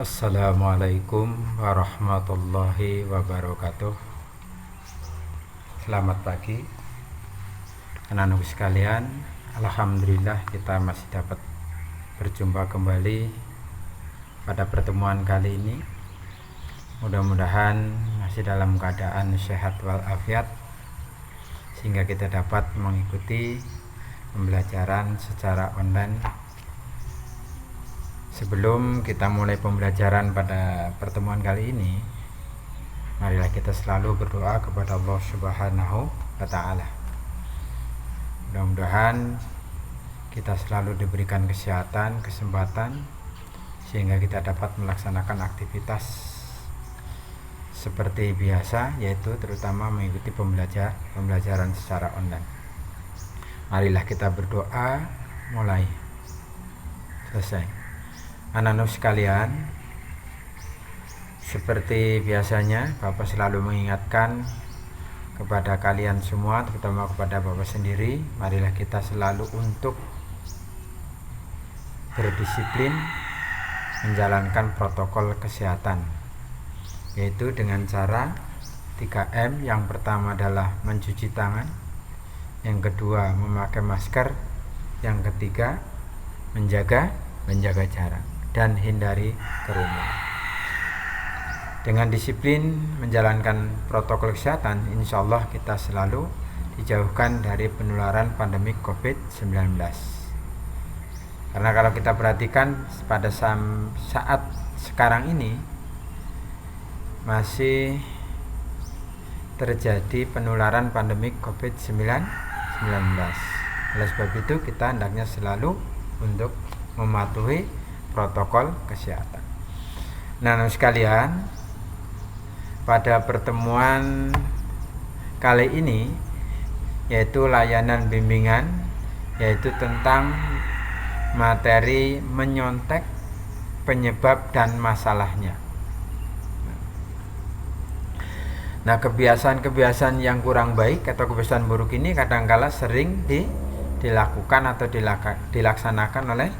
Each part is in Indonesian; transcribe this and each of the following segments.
Assalamualaikum warahmatullahi wabarakatuh. Selamat pagi anak-anak sekalian. Alhamdulillah kita masih dapat berjumpa kembali pada pertemuan kali ini. Mudah-mudahan masih dalam keadaan sehat walafiat sehingga kita dapat mengikuti pembelajaran secara online. Sebelum kita mulai pembelajaran pada pertemuan kali ini, marilah kita selalu berdoa kepada Allah Subhanahu wa Ta'ala. Mudah-mudahan kita selalu diberikan kesehatan, kesempatan sehingga kita dapat melaksanakan aktivitas seperti biasa, yaitu terutama mengikuti pembelajaran secara online. Marilah kita berdoa mulai selesai. Anak-anak sekalian, seperti biasanya Bapak selalu mengingatkan kepada kalian semua, terutama kepada Bapak sendiri, marilah kita selalu untuk berdisiplin menjalankan protokol kesehatan, yaitu dengan cara 3M. Yang pertama adalah mencuci tangan, yang kedua memakai masker, yang ketiga menjaga jarak dan hindari kerumunan. Dengan disiplin menjalankan protokol kesehatan, insya Allah kita selalu dijauhkan dari penularan pandemi COVID-19. Karena kalau kita perhatikan pada saat sekarang ini masih terjadi penularan pandemi COVID-19. Oleh sebab itu kita hendaknya selalu untuk mematuhi protokol kesehatan. Nah, sekalian, pada pertemuan kali ini yaitu layanan bimbingan, yaitu tentang materi menyontek, penyebab dan masalahnya. Nah, kebiasaan-kebiasaan yang kurang baik atau kebiasaan buruk ini kadangkala sering dilakukan atau dilaksanakan oleh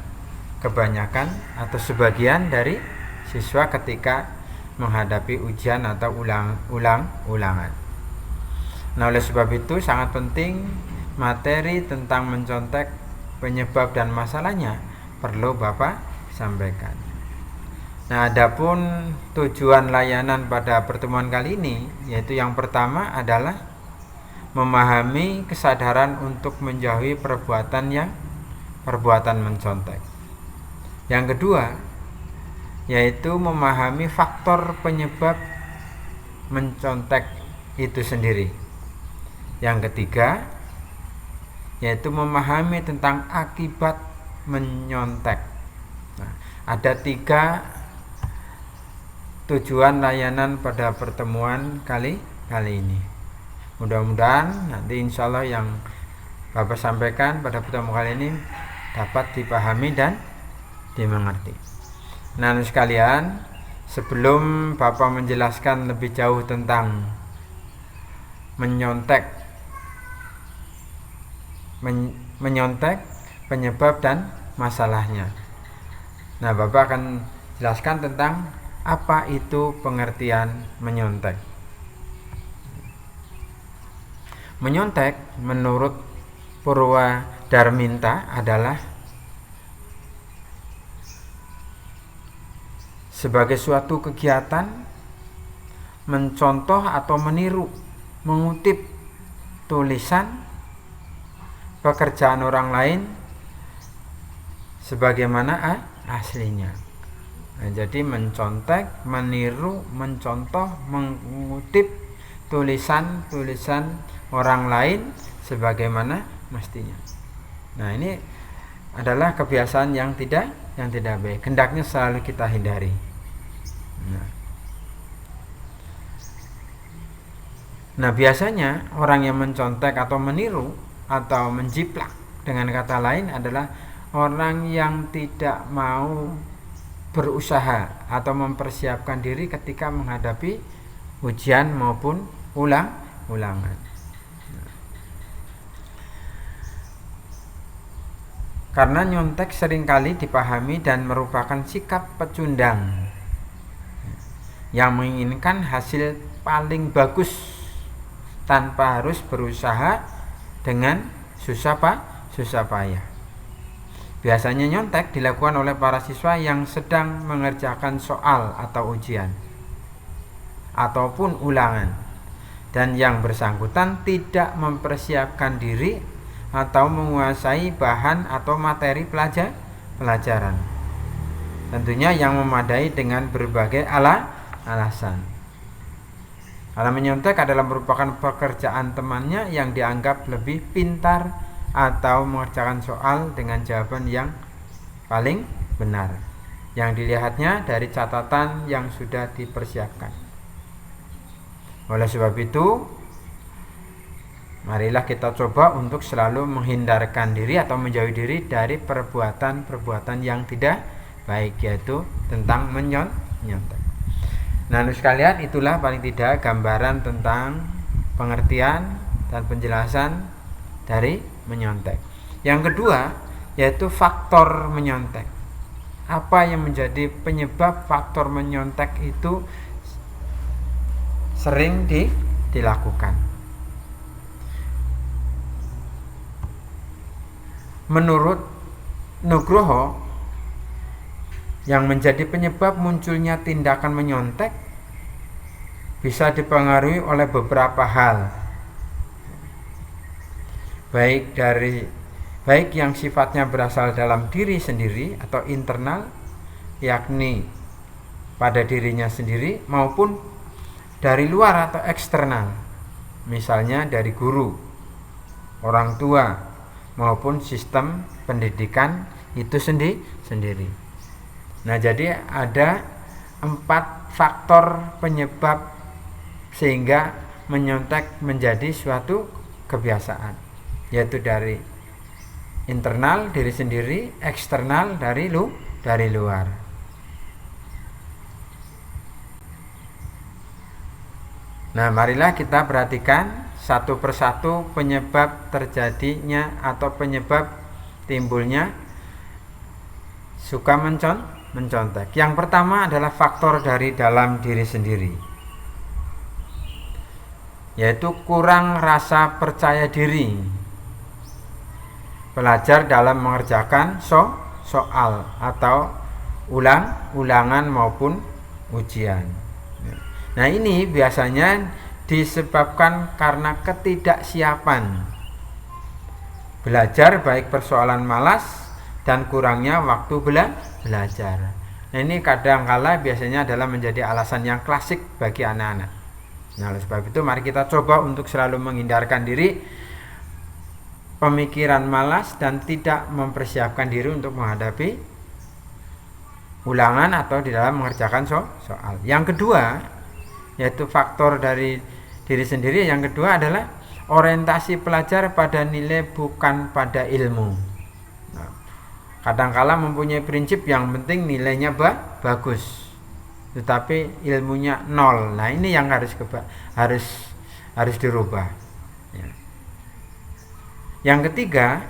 kebanyakan atau sebagian dari siswa ketika menghadapi ujian atau ulangan. Nah, oleh sebab itu sangat penting materi tentang mencontek, penyebab dan masalahnya perlu Bapak sampaikan. Nah, adapun tujuan layanan pada pertemuan kali ini, yaitu yang pertama adalah memahami kesadaran untuk menjauhi perbuatan mencontek. Yang kedua, yaitu memahami faktor penyebab mencontek itu sendiri. Yang ketiga, yaitu memahami tentang akibat menyontek. Nah, ada 3 tujuan layanan pada pertemuan kali ini. Mudah-mudahan nanti insya Allah yang Bapak sampaikan pada pertemuan kali ini dapat dipahami dan dimengerti. Nah, sekalian, sebelum Bapak menjelaskan lebih jauh tentang menyontek, penyebab dan masalahnya. Nah, Bapak akan jelaskan tentang apa itu pengertian menyontek. Menyontek menurut Purwadarminta adalah sebagai suatu kegiatan mencontoh atau meniru, mengutip tulisan, pekerjaan orang lain sebagaimana aslinya. Nah, jadi mencontek, meniru, mencontoh, mengutip tulisan orang lain sebagaimana mestinya. Nah, ini adalah kebiasaan yang tidak baik. Hendaknya selalu kita hindari. Nah, biasanya orang yang mencontek atau meniru atau menjiplak, dengan kata lain adalah orang yang tidak mau berusaha atau mempersiapkan diri ketika menghadapi ujian maupun ulangan. Karena nyontek seringkali dipahami dan merupakan sikap pecundang yang menginginkan hasil paling bagus tanpa harus berusaha dengan susah payah. Biasanya nyontek dilakukan oleh para siswa yang sedang mengerjakan soal atau ujian ataupun ulangan, dan yang bersangkutan tidak mempersiapkan diri atau menguasai bahan atau materi pelajaran. Tentunya yang memadai dengan berbagai alasan. Karena menyontek adalah merupakan pekerjaan temannya yang dianggap lebih pintar atau mengerjakan soal dengan jawaban yang paling benar, yang dilihatnya dari catatan yang sudah dipersiapkan. Oleh sebab itu, marilah kita coba untuk selalu menghindarkan diri atau menjauhi diri dari perbuatan-perbuatan yang tidak baik, yaitu tentang menyontek. Nah, sekalian, itulah paling tidak gambaran tentang pengertian dan penjelasan dari menyontek. Yang kedua, yaitu faktor menyontek. Apa yang menjadi penyebab faktor menyontek itu sering dilakukan? Menurut Nugroho, yang menjadi penyebab munculnya tindakan menyontek bisa dipengaruhi oleh beberapa hal, baik yang sifatnya berasal dalam diri sendiri atau internal, yakni pada dirinya sendiri, maupun dari luar atau eksternal, misalnya dari guru, orang tua, maupun sistem pendidikan itu sendiri. Nah, jadi ada 4 faktor penyebab sehingga menyontek menjadi suatu kebiasaan, yaitu dari internal diri sendiri, eksternal dari luar. Nah, marilah kita perhatikan satu persatu penyebab terjadinya atau penyebab timbulnya suka mencontek. Yang pertama adalah faktor dari dalam diri sendiri, yaitu kurang rasa percaya diri pelajar dalam mengerjakan soal atau ulangan maupun ujian. Nah, ini biasanya disebabkan karena ketidaksiapan belajar, baik persoalan malas dan kurangnya waktu belajar. Nah, ini kadang-kala biasanya adalah menjadi alasan yang klasik bagi anak-anak. Nah, oleh sebab itu mari kita coba untuk selalu menghindarkan diri pemikiran malas dan tidak mempersiapkan diri untuk menghadapi ulangan atau di dalam mengerjakan soal. Yang kedua, yaitu faktor dari diri sendiri. Yang kedua adalah orientasi pelajar pada nilai bukan pada ilmu. Kadangkala mempunyai prinsip yang penting nilainya bagus, tetapi ilmunya 0. Nah, ini yang harus dirubah. Ya. Yang ketiga,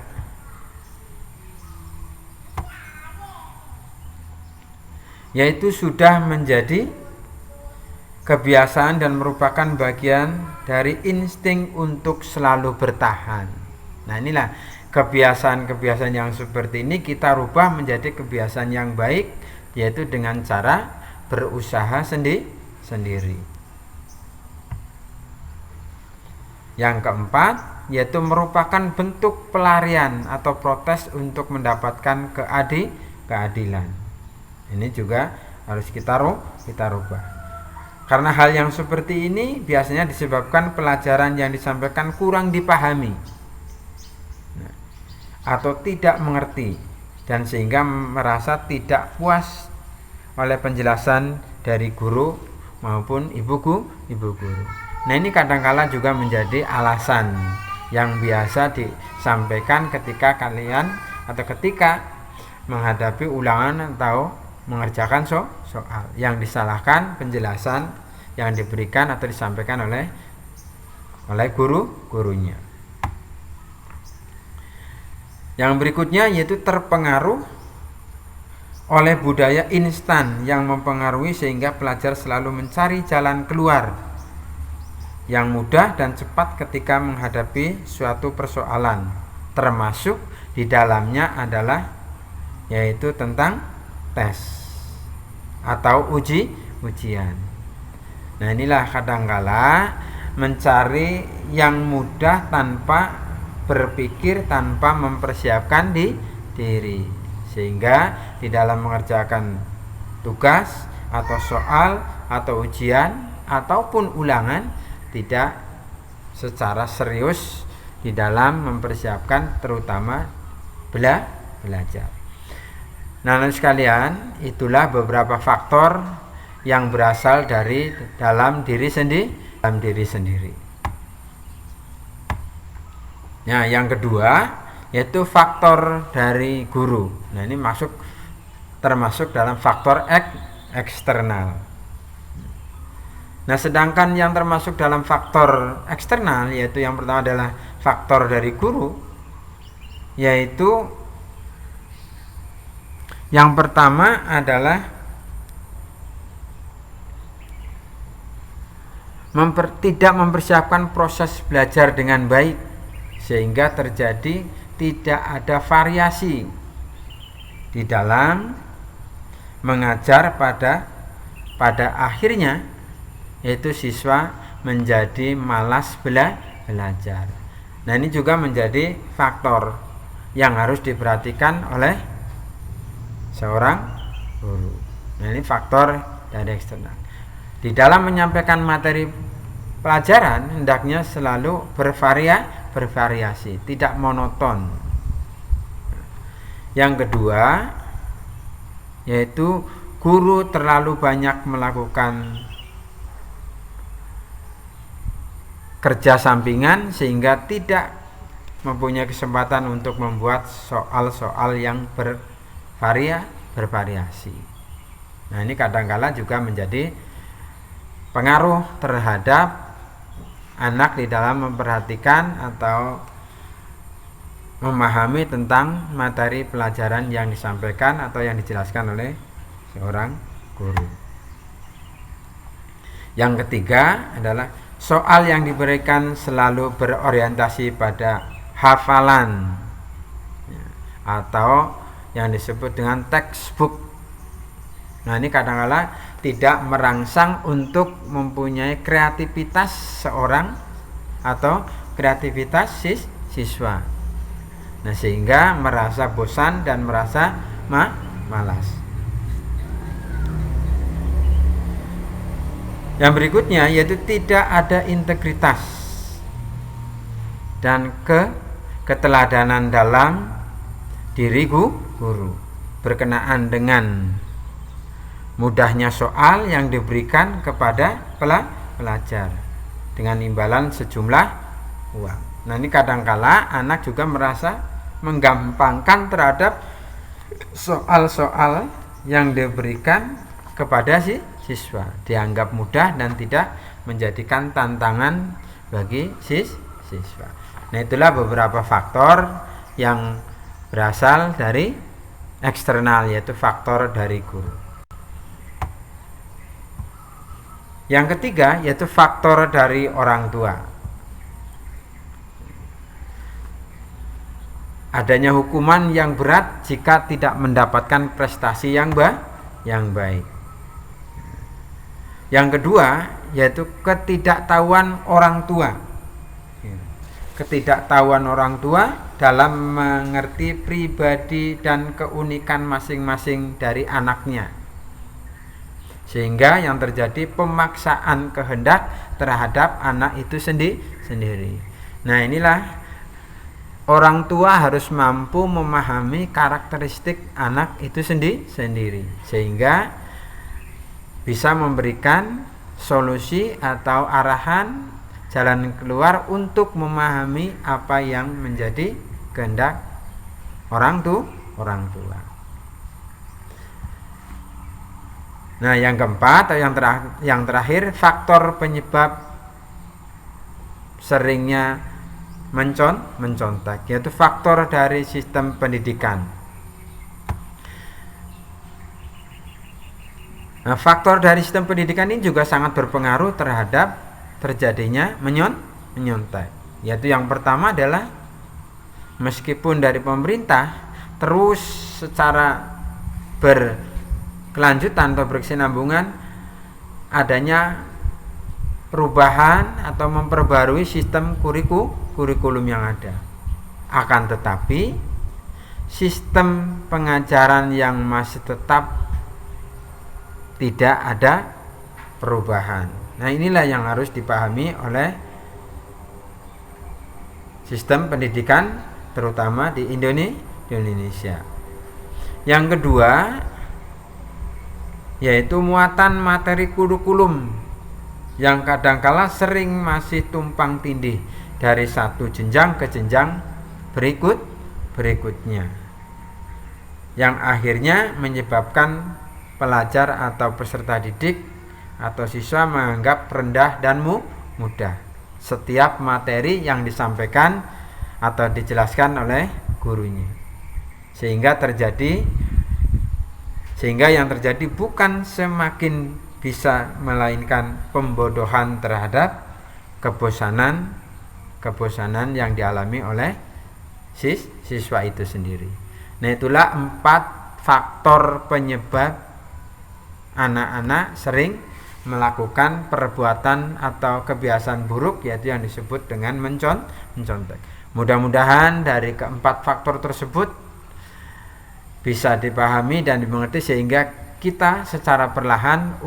yaitu sudah menjadi kebiasaan dan merupakan bagian dari insting untuk selalu bertahan. Nah, inilah kebiasaan-kebiasaan yang seperti ini kita rubah menjadi kebiasaan yang baik, yaitu dengan cara berusaha sendiri. Yang keempat, yaitu merupakan bentuk pelarian atau protes untuk mendapatkan keadilan. Ini juga harus kita rubah. Karena hal yang seperti ini biasanya disebabkan pelajaran yang disampaikan kurang dipahami atau tidak mengerti, dan sehingga merasa tidak puas oleh penjelasan dari guru maupun ibu guru. Nah, ini kadangkala juga menjadi alasan yang biasa disampaikan ketika kalian atau ketika menghadapi ulangan atau mengerjakan soal yang disalahkan penjelasan yang diberikan atau disampaikan oleh gurunya. Yang berikutnya yaitu terpengaruh oleh budaya instan yang mempengaruhi sehingga pelajar selalu mencari jalan keluar yang mudah dan cepat ketika menghadapi suatu persoalan, termasuk di dalamnya adalah yaitu tentang tes atau ujian. Nah, inilah kadangkala mencari yang mudah tanpa berpikir, tanpa mempersiapkan diri, sehingga di dalam mengerjakan tugas atau soal atau ujian ataupun ulangan tidak secara serius di dalam mempersiapkan terutama belajar. Nah, sekalian, itulah beberapa faktor yang berasal dari dalam diri sendiri. Nah, yang kedua yaitu faktor dari guru. Nah, ini termasuk dalam faktor eksternal. Nah, sedangkan yang termasuk dalam faktor eksternal yaitu yang pertama adalah faktor dari guru, yaitu yang pertama adalah tidak mempersiapkan proses belajar dengan baik sehingga terjadi tidak ada variasi di dalam mengajar, pada akhirnya yaitu siswa menjadi malas belajar. Nah, ini juga menjadi faktor yang harus diperhatikan oleh seorang guru. Nah, ini faktor dari eksternal. Di dalam menyampaikan materi pelajaran hendaknya selalu bervariasi, tidak monoton. Yang kedua yaitu guru terlalu banyak melakukan kerja sampingan sehingga tidak mempunyai kesempatan untuk membuat soal-soal yang bervariasi. Nah, ini kadangkala juga menjadi pengaruh terhadap anak di dalam memperhatikan atau memahami tentang materi pelajaran yang disampaikan atau yang dijelaskan oleh seorang guru. Yang ketiga adalah soal yang diberikan selalu berorientasi pada hafalan atau yang disebut dengan textbook. Nah, ini kadang-kala tidak merangsang untuk mempunyai kreativitas seorang atau kreativitas siswa. Nah, sehingga merasa bosan dan merasa malas. Yang berikutnya yaitu tidak ada integritas dan keteladanan dalam diri guru berkenaan dengan mudahnya soal yang diberikan kepada pelajar dengan imbalan sejumlah uang. Nah, ini kadangkala anak juga merasa menggampangkan terhadap soal-soal yang diberikan kepada siswa, dianggap mudah dan tidak menjadikan tantangan bagi siswa. Nah, itulah beberapa faktor yang berasal dari eksternal, yaitu faktor dari guru. Yang ketiga yaitu faktor dari orang tua. Adanya hukuman yang berat jika tidak mendapatkan prestasi yang baik. Yang kedua yaitu ketidaktahuan orang tua. Ketidaktahuan orang tua dalam mengerti pribadi dan keunikan masing-masing dari anaknya, sehingga yang terjadi pemaksaan kehendak terhadap anak itu sendiri. Nah, inilah orang tua harus mampu memahami karakteristik anak itu sendiri, sehingga bisa memberikan solusi atau arahan jalan keluar untuk memahami apa yang menjadi kehendak orang tua. Nah, yang keempat atau yang terakhir faktor penyebab seringnya mencontek, yaitu faktor dari sistem pendidikan. Nah, faktor dari sistem pendidikan ini juga sangat berpengaruh terhadap terjadinya menyontek. Yaitu yang pertama adalah meskipun dari pemerintah terus secara berkelanjutan atau berkesinambungan adanya perubahan atau memperbarui sistem kurikulum yang ada. Akan tetapi sistem pengajaran yang masih tetap tidak ada perubahan. Nah, inilah yang harus dipahami oleh sistem pendidikan terutama di Indonesia. Yang kedua yaitu muatan materi kurikulum yang kadangkala sering masih tumpang tindih dari satu jenjang ke jenjang berikutnya, yang akhirnya menyebabkan pelajar atau peserta didik atau siswa menganggap rendah dan mudah setiap materi yang disampaikan atau dijelaskan oleh gurunya, sehingga yang terjadi bukan semakin bisa, melainkan pembodohan terhadap kebosanan yang dialami oleh siswa itu sendiri. Nah, itulah 4 faktor penyebab anak-anak sering melakukan perbuatan atau kebiasaan buruk, yaitu yang disebut dengan mencontek. Mudah-mudahan dari keempat faktor tersebut bisa dipahami dan dimengerti sehingga kita secara perlahan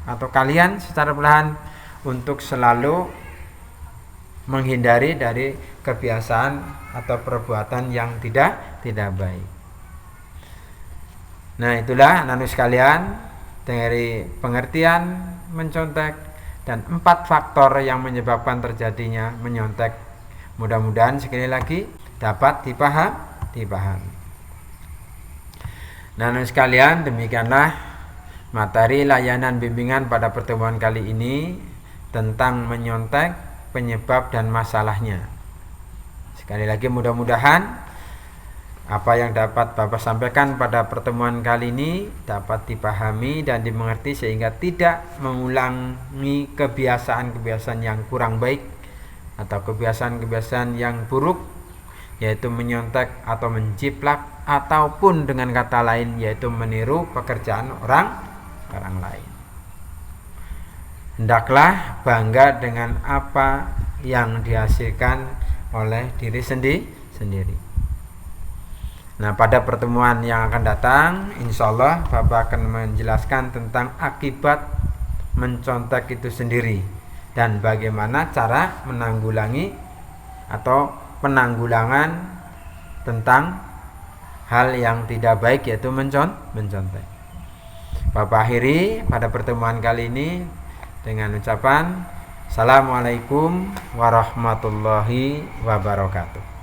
kalian secara perlahan untuk selalu menghindari dari kebiasaan atau perbuatan yang tidak baik. Nah, itulah anak-anak sekalian dari pengertian mencontek dan 4 faktor yang menyebabkan terjadinya menyontek. Mudah-mudahan sekali lagi dapat dipahami. Nah, sekalian, demikianlah materi layanan bimbingan pada pertemuan kali ini tentang menyontek, penyebab dan masalahnya. Sekali lagi mudah-mudahan apa yang dapat Bapak sampaikan pada pertemuan kali ini dapat dipahami dan dimengerti sehingga tidak mengulangi kebiasaan-kebiasaan yang kurang baik atau kebiasaan-kebiasaan yang buruk, yaitu menyontek atau menjiplak, ataupun dengan kata lain yaitu meniru pekerjaan orang lain. Hendaklah bangga dengan apa yang dihasilkan oleh diri sendiri. Nah, pada pertemuan yang akan datang, insya Allah Bapak akan menjelaskan tentang akibat mencontek itu sendiri dan bagaimana cara menanggulangi atau penanggulangan tentang hal yang tidak baik, yaitu mencontek. Bapak akhiri pada pertemuan kali ini dengan ucapan Assalamualaikum warahmatullahi wabarakatuh.